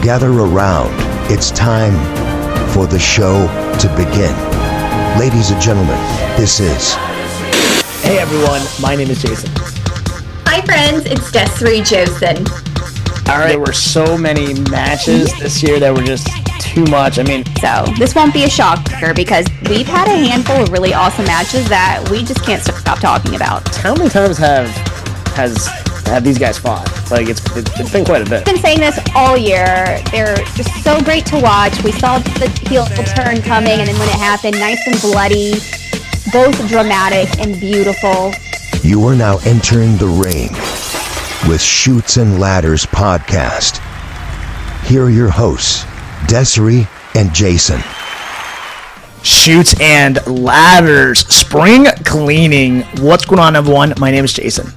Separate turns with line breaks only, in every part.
Gather around. It's time for the show to begin. Ladies and gentlemen, this is...
Hey everyone, my name is Jason.
Hi friends, it's Desiree Josen.
All right, there were so many matches this year that were just too much.
So this won't be a shocker because we've had a handful of really awesome matches that we just can't stop talking about.
How many times have these guys fought? Like it's been quite a bit.
I've been saying this all year. They're just so great to watch. We saw the heel turn coming, and then when it happened, nice and bloody, both dramatic and beautiful.
You are now entering the ring with Chutes and Ladders podcast. Here are your hosts, Desiree and Jason.
Chutes and Ladders, spring cleaning. What's going on, everyone? My name is Jason.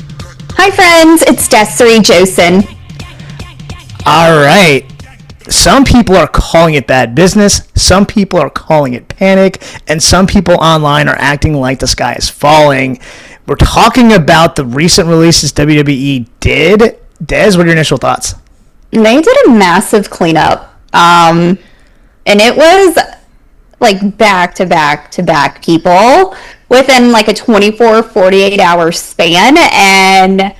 Hi friends, it's Desiree Josen.
All right. Some people are calling it bad business, some people are calling it panic, and some people online are acting like the sky is falling. We're talking about the recent releases WWE did. Des, what are your initial thoughts?
They did a massive cleanup, and it was like back-to-back people within like a 24, 48 hour span. And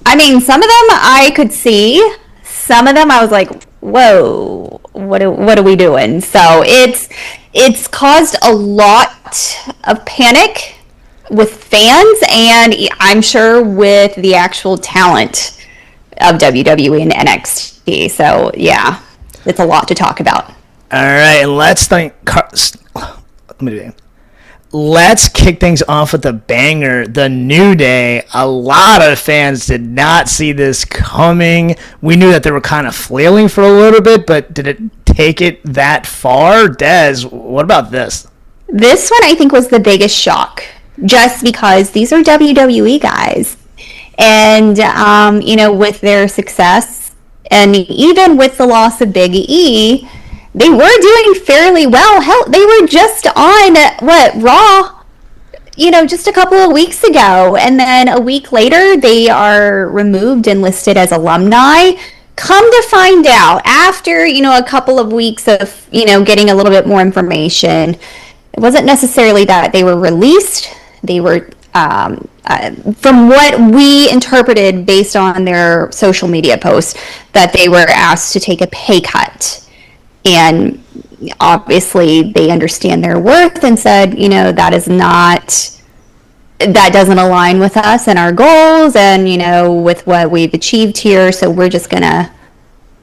some of them I could see, some of them I was like, whoa, what are we doing? So it's caused a lot of panic with fans, and I'm sure with the actual talent of WWE and NXT. So yeah, it's a lot to talk about.
All right, let's kick things off with a banger. The New Day. A lot of fans did not see this coming. We knew that they were kind of flailing for a little bit, but did it take it that far? Des, what about this?
This one I think was the biggest shock, just because these are WWE guys. And, with their success, and even with the loss of Big E, they were doing fairly well. Hell, they were just on, Raw, just a couple of weeks ago. And then a week later, they are removed and listed as alumni. Come to find out, after, a couple of weeks of, getting a little bit more information, it wasn't necessarily that they were released. They were, from what we interpreted based on their social media posts, that they were asked to take a pay cut. And obviously they understand their worth and said, that doesn't align with us and our goals and, with what we've achieved here. So we're just going to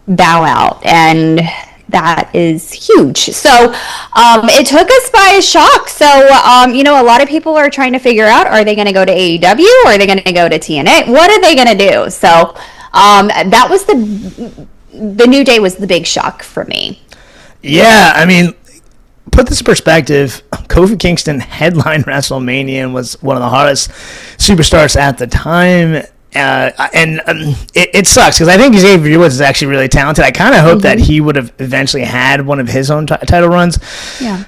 bow out. And that is huge. So it took us by a shock. So, a lot of people are trying to figure out, are they going to go to AEW or are they going to go to TNA? What are they going to do? So that was the New Day was the big shock for me.
Yeah, put this in perspective. Kofi Kingston headlined WrestleMania and was one of the hottest superstars at the time. It sucks because I think Xavier Woods is actually really talented. I kind of hope that he would have eventually had one of his own title runs. Yeah.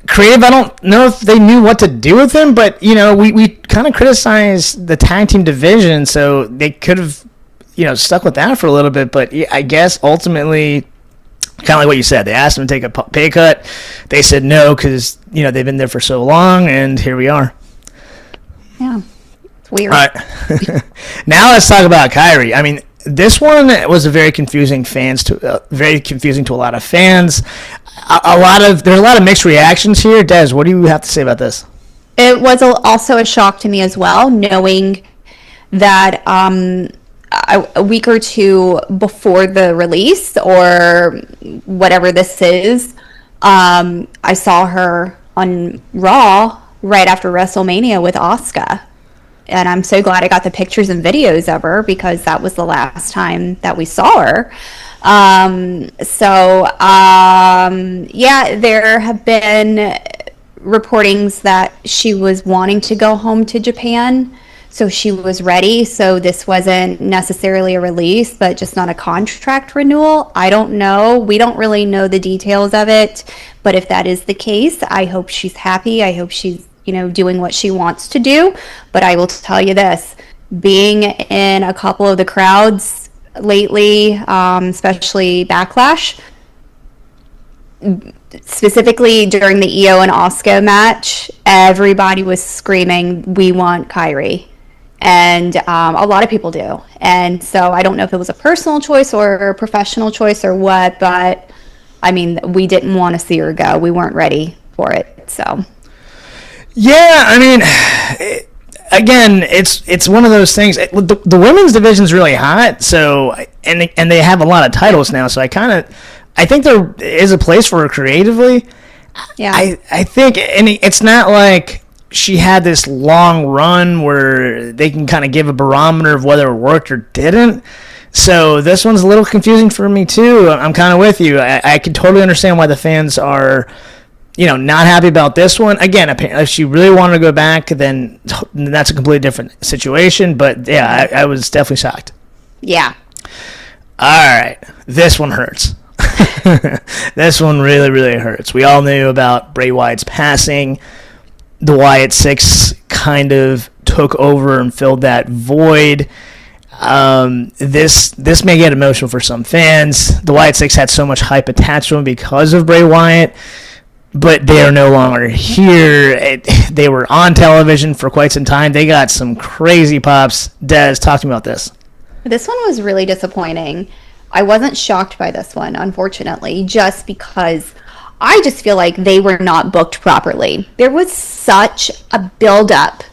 Creative, I don't know if they knew what to do with him, but, we kind of criticized the tag team division, so they could have, stuck with that for a little bit. But I guess ultimately, kind of like what you said, they asked him to take a pay cut. They said no because, they've been there for so long, and here we are.
Yeah. Weird.
All right. Now let's talk about Kyrie. This one was very confusing to a lot of fans. There's a lot of mixed reactions here. Des, what do you have to say about this?
It was also a shock to me as well, knowing that a week or two before the release or whatever this is, I saw her on Raw right after WrestleMania with Asuka. And I'm so glad I got the pictures and videos of her because that was the last time that we saw her. There have been reportings that she was wanting to go home to Japan. So she was ready. So this wasn't necessarily a release, but just not a contract renewal. I don't know. We don't really know the details of it. But if that is the case, I hope she's happy. I hope she's doing what she wants to do. But I will tell you this, being in a couple of the crowds lately, especially Backlash. Specifically during the Io and Asuka match, everybody was screaming, "We want Kyrie." And a lot of people do. And so I don't know if it was a personal choice or a professional choice or what, but I mean, we didn't want to see her go. We weren't ready for it. So,
yeah, I mean, again, it's one of those things. The women's division is really hot, so and they have a lot of titles now. So I think there is a place for her creatively.
Yeah,
I think, and it's not like she had this long run where they can kind of give a barometer of whether it worked or didn't. So this one's a little confusing for me too. I'm kind of with you. I can totally understand why the fans are, not happy about this one. Again, if she really wanted to go back, then that's a completely different situation. But yeah, I was definitely shocked.
Yeah.
All right, this one hurts. This one really, really hurts. We all knew about Bray Wyatt's passing. The Wyatt Six kind of took over and filled that void. This may get emotional for some fans. The Wyatt Six had so much hype attached to them because of Bray Wyatt, but they are no longer here. They were on television for quite some time. They got some crazy pops. Des, talk to me about this.
This one was really disappointing. I wasn't shocked by this one, unfortunately, just because I just feel like they were not booked properly. There was such a build-up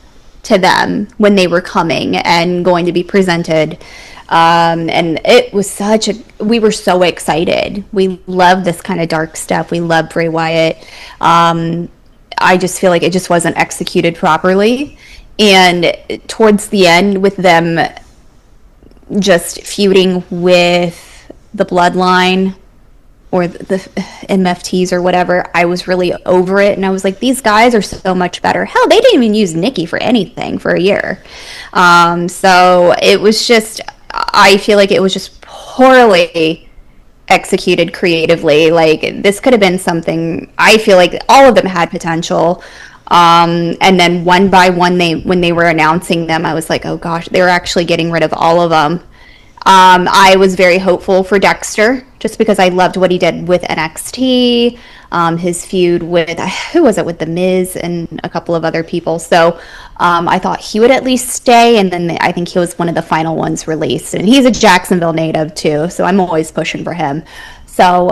to them when they were coming and going to be presented. And it was we were so excited. We love this kind of dark stuff. We love Bray Wyatt. I just feel like it just wasn't executed properly. And towards the end, with them just feuding with the Bloodline or the MFTs or whatever, I was really over it. And I was like, these guys are so much better. Hell, they didn't even use Nikki for anything for a year. So it was just, I feel like it was just poorly executed creatively. Like, this could have been something, I feel like all of them had potential. And then one by one, when they were announcing them, I was like, oh gosh, they were actually getting rid of all of them. I was very hopeful for Dexter just because I loved what he did with NXT, his feud with, who was it, with The Miz and a couple of other people. So I thought he would at least stay, and then I think he was one of the final ones released. And he's a Jacksonville native too, so I'm always pushing for him. So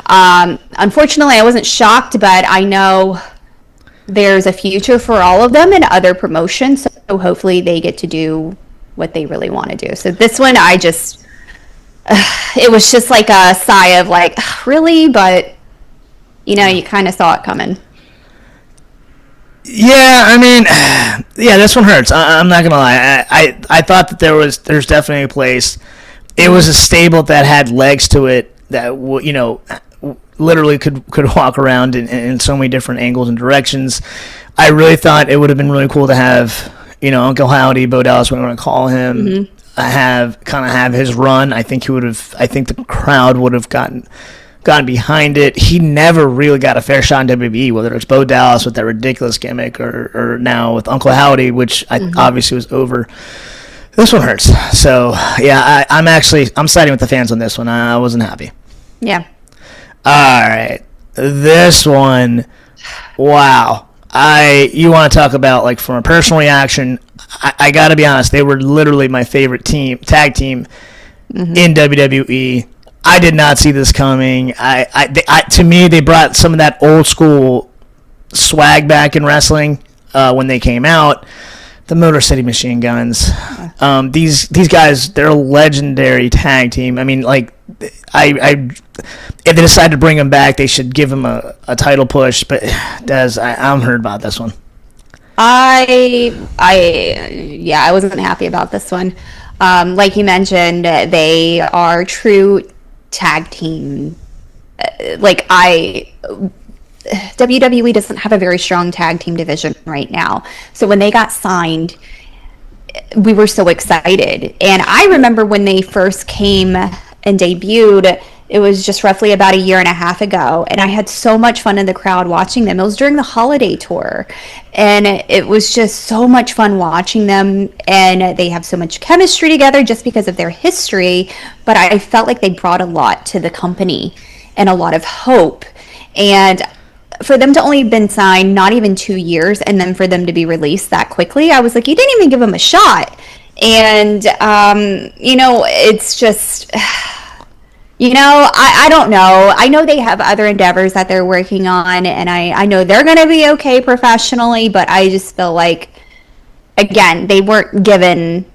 unfortunately I wasn't shocked, but I know there's a future for all of them in other promotions, so hopefully they get to do what they really want to do. So this one, it was just like a sigh of like, really? But, you kind of saw it coming.
Yeah, I mean, yeah, this one hurts. I'm not going to lie. I thought that there's definitely a place. It was a stable that had legs to it that, literally could walk around in so many different angles and directions. I really thought it would have been really cool to have, Uncle Howdy, Bo Dallas, what we want to call him, have his run. I think the crowd would have gotten behind it. He never really got a fair shot in WWE, whether it's Bo Dallas with that ridiculous gimmick or now with Uncle Howdy, which obviously was over. This one hurts. So yeah, I'm siding with the fans on this one. I wasn't happy.
Yeah.
All right, this one, wow. You want to talk about, like, from a personal reaction, I got to be honest, they were literally my favorite tag team in WWE. I did not see this coming. To me, they brought some of that old school swag back in wrestling when they came out. The Motor City Machine Guns. These guys, they're a legendary tag team. I mean, like, if they decide to bring them back, they should give them a title push. But Des, I'm hurt about this one.
I wasn't happy about this one. Like you mentioned, they are true tag team. WWE doesn't have a very strong tag team division right now. So when they got signed, we were so excited. And I remember when they first came and debuted, It was just roughly about a year and a half ago, and I had so much fun in the crowd watching them. It was during the holiday tour, and it was just so much fun watching them, and they have so much chemistry together just because of their history, but I felt like they brought a lot to the company and a lot of hope. And for them to only have been signed not even 2 years, and then for them to be released that quickly, I was like, you didn't even give them a shot. And it's just... I don't know. I know they have other endeavors that they're working on, and I know they're going to be okay professionally, but I just feel like, again, they weren't given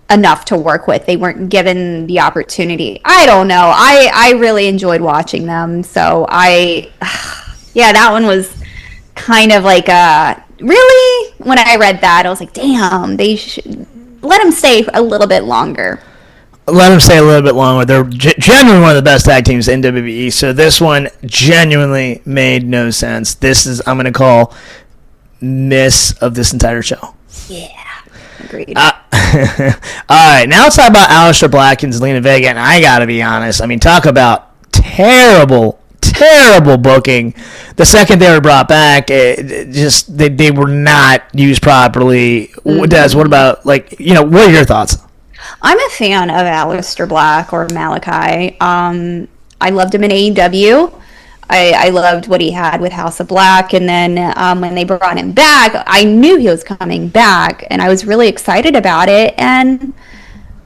enough to work with. They weren't given the opportunity. I don't know. I really enjoyed watching them. So that one was kind of like really, when I read that, I was like, damn, they should let them stay a little bit longer.
Let them stay a little bit longer. They're genuinely one of the best tag teams in WWE. So this one genuinely made no sense. This is, I'm going to call, miss of this entire show.
Yeah, agreed.
All right, now let's talk about Aleister Black and Zelina Vega. And I got to be honest. I mean, talk about terrible booking. The second they were brought back, they were not used properly. Mm-hmm. Des, what about, what are your thoughts?
I'm a fan of Aleister Black, or Malachi. I loved him in AEW. I loved what he had with House of Black. And then when they brought him back, I knew he was coming back. And I was really excited about it. And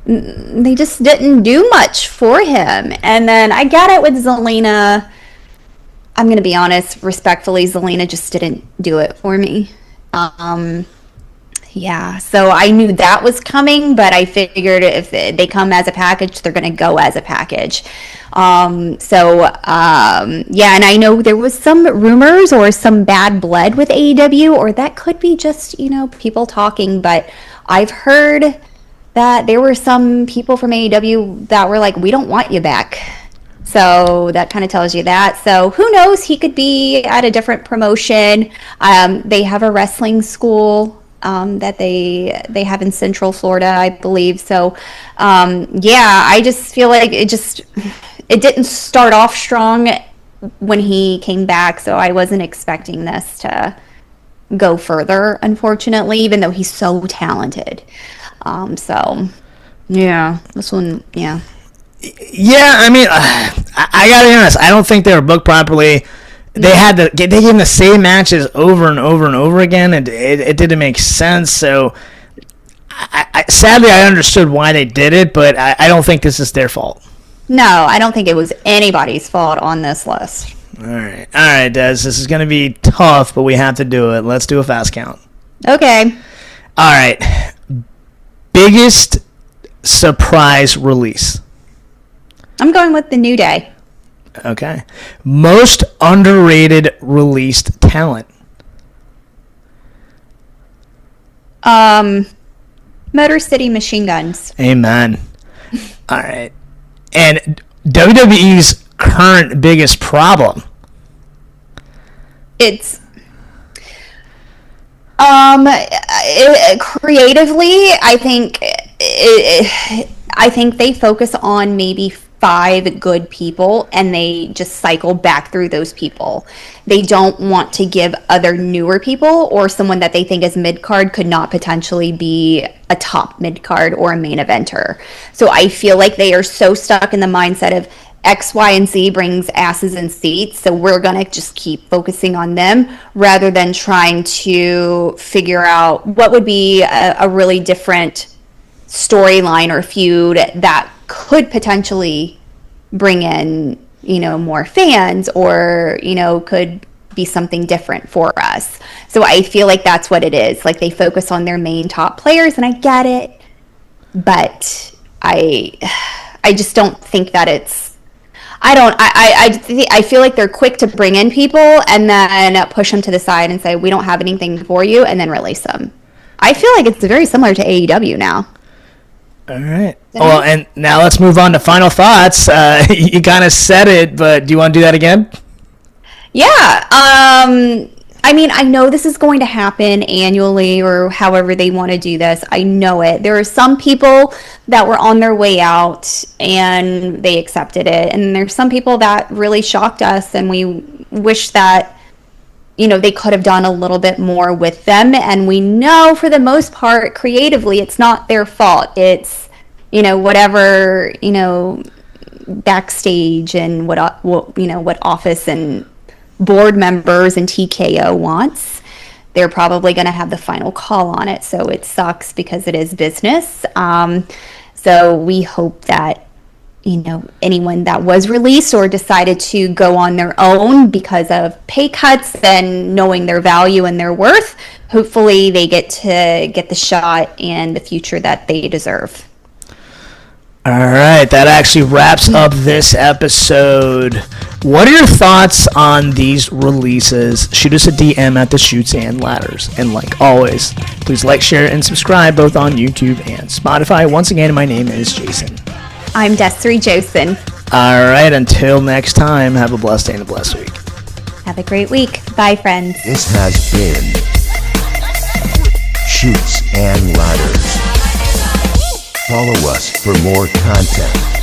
they just didn't do much for him. And then I get it with Zelina. I'm going to be honest, respectfully, Zelina just didn't do it for me. Yeah, so I knew that was coming, but I figured if they come as a package, they're going to go as a package. And I know there was some rumors or some bad blood with AEW, or that could be just, people talking, but I've heard that there were some people from AEW that were like, we don't want you back. So that kind of tells you that. So who knows? He could be at a different promotion. They have a wrestling school that they have in Central Florida, I believe. So, I just feel like it didn't start off strong when he came back. So I wasn't expecting this to go further, unfortunately, even though he's so talented. This one, yeah.
Yeah, I mean, I gotta be honest. I don't think they were booked properly. They gave him the same matches over and over and over again, and it didn't make sense. So, sadly, I understood why they did it, but I don't think this is their fault.
No, I don't think it was anybody's fault on this list.
All right, Des. This is going to be tough, but we have to do it. Let's do a fast count.
Okay.
All right. Biggest surprise release.
I'm going with the New Day.
Okay. Most underrated released talent.
Motor City Machine Guns.
Amen. All right. And WWE's current biggest problem.
It's creatively, I think they focus on maybe 5 good people, and they just cycle back through those people. They don't want to give other newer people, or someone that they think is mid-card could not potentially be a top mid-card or a main eventer. So I feel like they are so stuck in the mindset of X, Y, and Z brings asses in seats, so we're going to just keep focusing on them rather than trying to figure out what would be a really different storyline or feud that could potentially bring in, more fans, or, could be something different for us. So I feel like that's what it is. Like, they focus on their main top players, and I get it, but I just don't think that it's, I feel like they're quick to bring in people and then push them to the side and say, we don't have anything for you, and then release them. I feel like it's very similar to AEW now.
All right. Well, and now let's move on to final thoughts. You kind of said it, but do you want to do that again?
Yeah. I mean, I know this is going to happen annually or however they want to do this. I know it. There are some people that were on their way out and they accepted it. And there's some people that really shocked us, and we wish that, you know, they could have done a little bit more with them. And we know for the most part, creatively, it's not their fault. It's, you know, whatever, you know, backstage and what you know, what office and board members and TKO wants. They're probably going to have the final call on it. So it sucks because it is business. So we hope that, you know, anyone that was released or decided to go on their own because of pay cuts and knowing their value and their worth, hopefully they get to get the shot and the future that they deserve.
All right, that actually wraps up this episode. What are your thoughts on these releases? Shoot us a DM at the Shoots and Ladders. And like always, please like, share, and subscribe both on YouTube and Spotify. Once again, my name is Jason.
I'm Desiree Josen.
All right, until next time, have a blessed day and a blessed week.
Have a great week. Bye, friends.
This has been Shoots and Ladders. Follow us for more content.